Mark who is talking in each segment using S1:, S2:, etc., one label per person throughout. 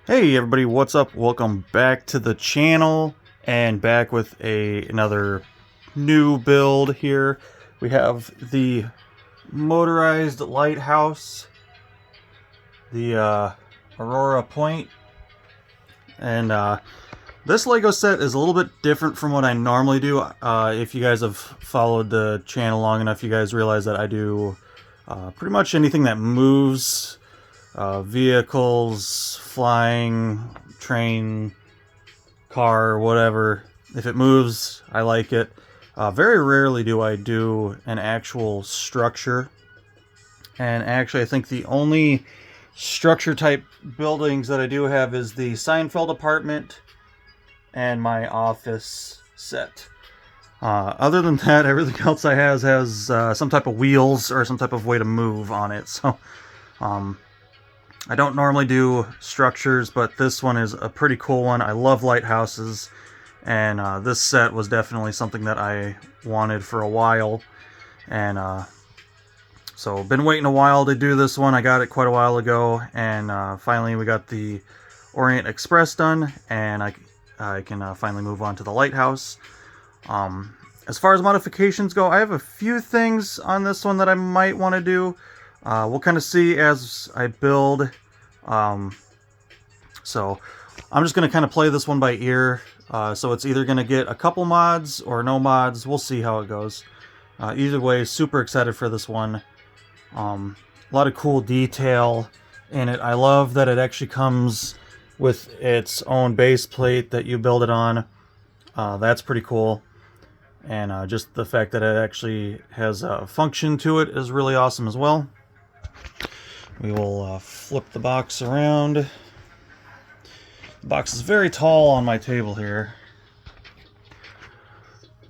S1: Hey everybody, what's up? Welcome back to the channel and back with another new build here. We have the motorized lighthouse, the Aurora Point, and this Lego set is a little bit different from what I normally do. If you guys have followed the channel long enough, you guys realize that I do pretty much anything that moves. Vehicles, flying, train, car, whatever. If it moves, I like it. Very rarely do I do an actual structure. And actually, I think the only structure type buildings that I do have is the Seinfeld apartment and my office set. Other than that, everything else I has some type of wheels or some type of way to move on it. So, I don't normally do structures, but this one is a pretty cool one. I love lighthouses, and this set was definitely something that I wanted for a while. And so been waiting a while to do this one. I got it quite a while ago, and finally we got the Orient Express done, and I can finally move on to the lighthouse. As far as modifications go, I have a few things on this one that I might want to do. We'll kind of see as I build. So I'm just going to kind of play this one by ear. So it's either going to get a couple mods or no mods. We'll see how it goes. Either way, super excited for this one. A lot of cool detail in it. I love that it actually comes with its own base plate that you build it on. That's pretty cool. And just the fact that it actually has a function to it is really awesome as well. We will flip the box around. The box is very tall on my table here.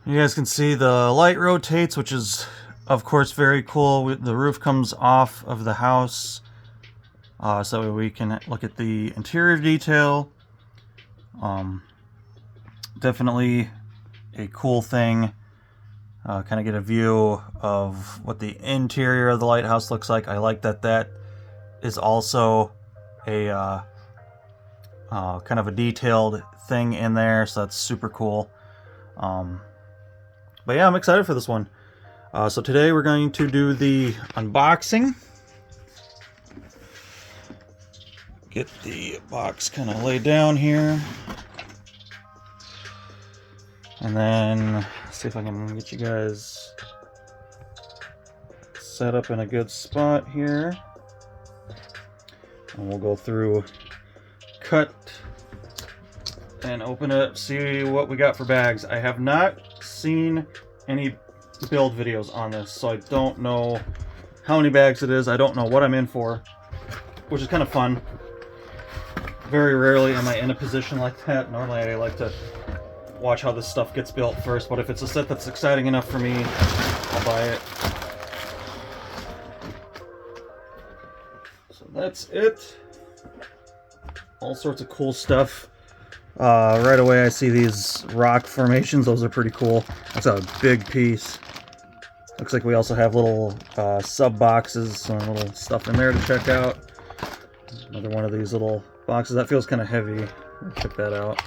S1: You guys can see the light rotates, which is, of course, very cool. The roof comes off of the house, so we can look at the interior detail. Definitely a cool thing. Kind of get a view of what the interior of the lighthouse looks like. I like that is also a kind of a detailed thing in there, so that's super cool. But yeah, I'm excited for this one. So today we're going to do the unboxing. Get the box kind of laid down here. And then see if I can get you guys set up in a good spot here. And we'll go through, cut, and open it up, see what we got for bags. I have not seen any build videos on this, so I don't know how many bags it is. I don't know what I'm in for, which is kind of fun. Very rarely am I in a position like that. Normally I like to watch how this stuff gets built first, but if it's a set that's exciting enough for me, I'll buy it. So that's it. All sorts of cool stuff. Right away I see these rock formations. Those are pretty cool. That's a big piece. Looks like we also have little sub boxes, some little stuff in there to check out. Another one of these little boxes. That feels kind of heavy. Check that out.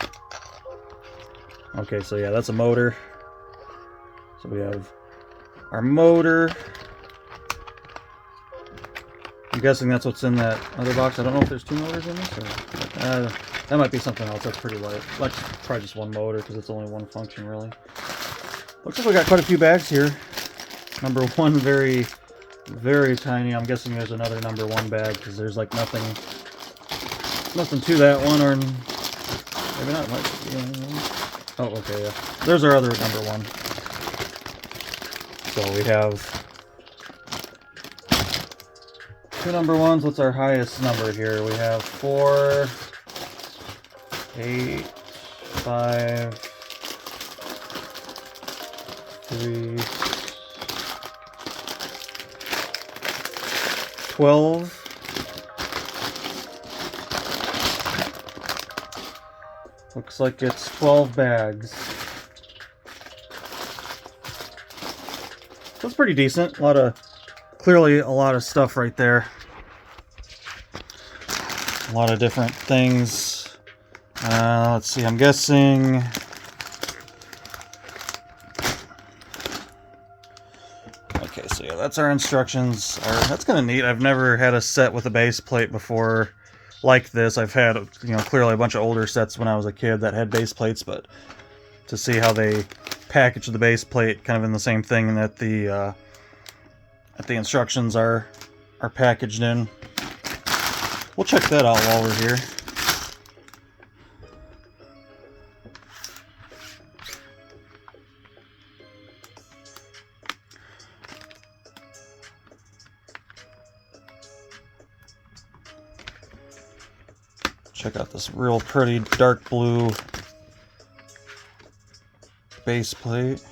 S1: Okay, so yeah, that's a motor. So we have our motor. I'm guessing that's what's in that other box. I don't know if there's two motors in this, or that might be something else. That's pretty light. That's probably just one motor because it's only one function, really. Looks like we got quite a few bags here. Number one, very, very tiny. I'm guessing there's another number one bag because there's like nothing to that one, or maybe not. Oh, okay, yeah. There's our other number one. So we have two number ones. What's our highest number here? We have 4, 8, 5, 3, 12. Looks like it's 12 bags. That's pretty decent. Clearly a lot of stuff right there. a lot of different things. Let's see, I'm guessing... Okay, so yeah, that's our instructions. That's kind of neat. I've never had a set with a base plate before like this. I've had, clearly a bunch of older sets when I was a kid that had base plates, but to see how they package the base plate kind of in the same thing that the instructions are packaged in. We'll check that out while we're here. Check out this real pretty dark blue base plate.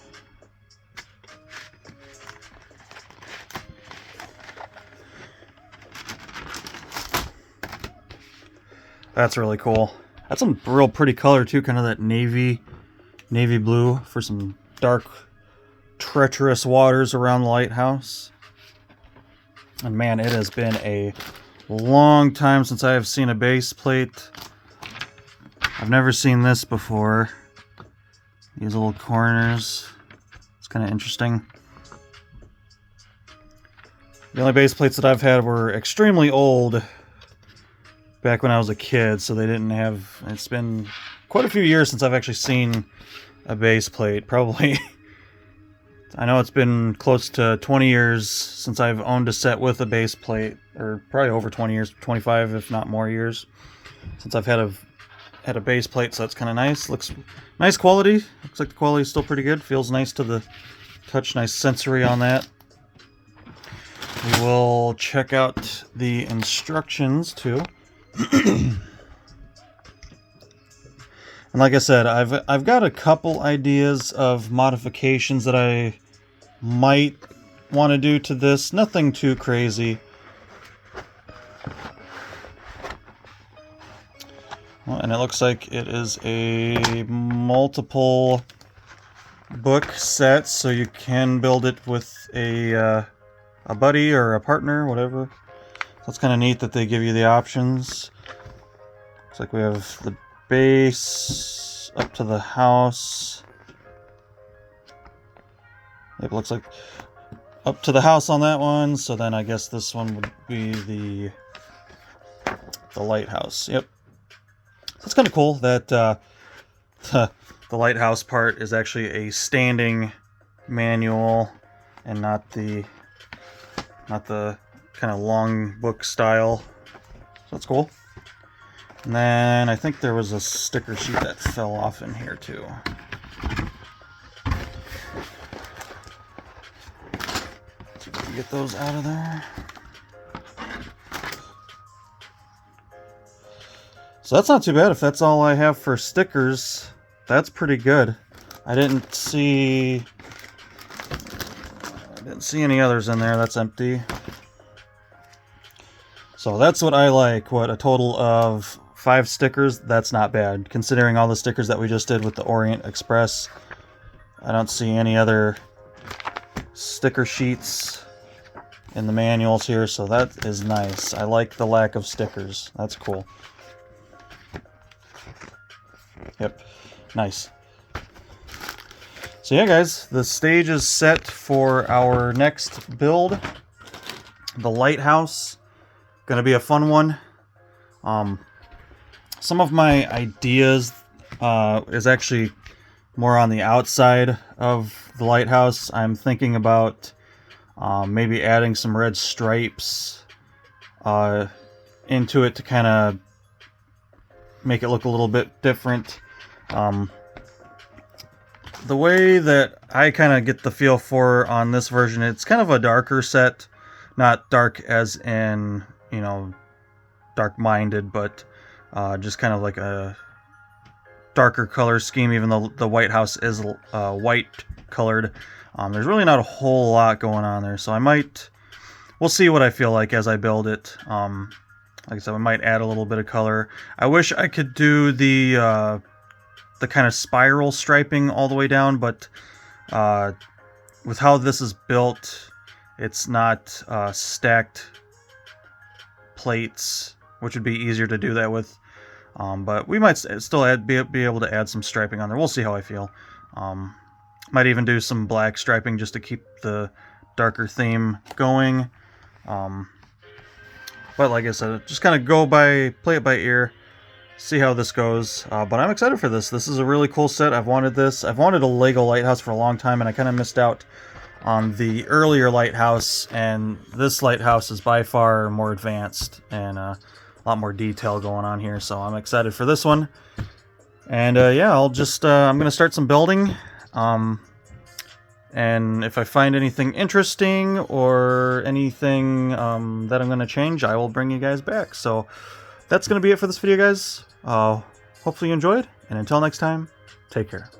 S1: That's really cool. That's some real pretty color too, kind of that navy blue for some dark, treacherous waters around the lighthouse. And man, it has been a long time since I have seen a base plate. I've never seen this before. These little corners. It's kind of interesting. The only base plates that I've had were extremely old back when I was a kid, so they didn't have... It's been quite a few years since I've actually seen a base plate. Probably... I know it's been close to 20 years since I've owned a set with a base plate, or probably over 20 years, 25 if not more years, since I've had a base plate, so that's kind of nice. Looks nice quality. Looks like the quality is still pretty good. Feels nice to the touch, nice sensory on that. We will check out the instructions too. And like I said, I've got a couple ideas of modifications that I might want to do to this. Nothing too crazy. Well, and it looks like it is a multiple book set, so you can build it with a buddy or a partner, whatever. So it's kind of neat that they give you the options. Looks like we have the base up to the house. It looks like up to the house on that one, so then I guess this one would be the lighthouse. Yep. So it's kind of cool that the lighthouse part is actually a standing manual and not the kind of long book style. So that's cool. And then I think there was a sticker sheet that fell off in here too. So we can get those out of there. So that's not too bad. If that's all I have for stickers, that's pretty good. I didn't see any others in there. That's empty. So that's what I like. What, a total of 5 stickers? That's not bad, considering all the stickers that we just did with the Orient Express. I don't see any other sticker sheets in the manuals here, so that is nice. I like the lack of stickers. That's cool. Yep, nice. So yeah, guys, the stage is set for our next build, the Lighthouse. Gonna be a fun one. Some of my ideas is actually more on the outside of the lighthouse. I'm thinking about maybe adding some red stripes into it to kind of make it look a little bit different. The way that I kind of get the feel for on this version, it's kind of a darker set. Not dark as in, you know, dark-minded, but just kind of like a darker color scheme, even though the White House is white colored. There's really not a whole lot going on there, so we'll see what I feel like as I build it. Like I said, I might add a little bit of color. I wish I could do the kind of spiral striping all the way down, but with how this is built, it's not stacked plates which would be easier to do that with. But we might still be able to add some striping on there. We'll see how I feel. Might even do some black striping just to keep the darker theme going. But like I said, just kind of play it by ear, see how this goes. But I'm excited for this. This is a really cool set. I've wanted this. I've wanted a Lego Lighthouse for a long time, and I kind of missed out on the earlier Lighthouse, and this Lighthouse is by far more advanced and a lot more detail going on here, so I'm excited for this one. And yeah, I'm gonna start some building, and if I find anything interesting or anything that I'm gonna change, I will bring you guys back. So that's gonna be it for this video, guys. Hopefully you enjoyed, and until next time, take care.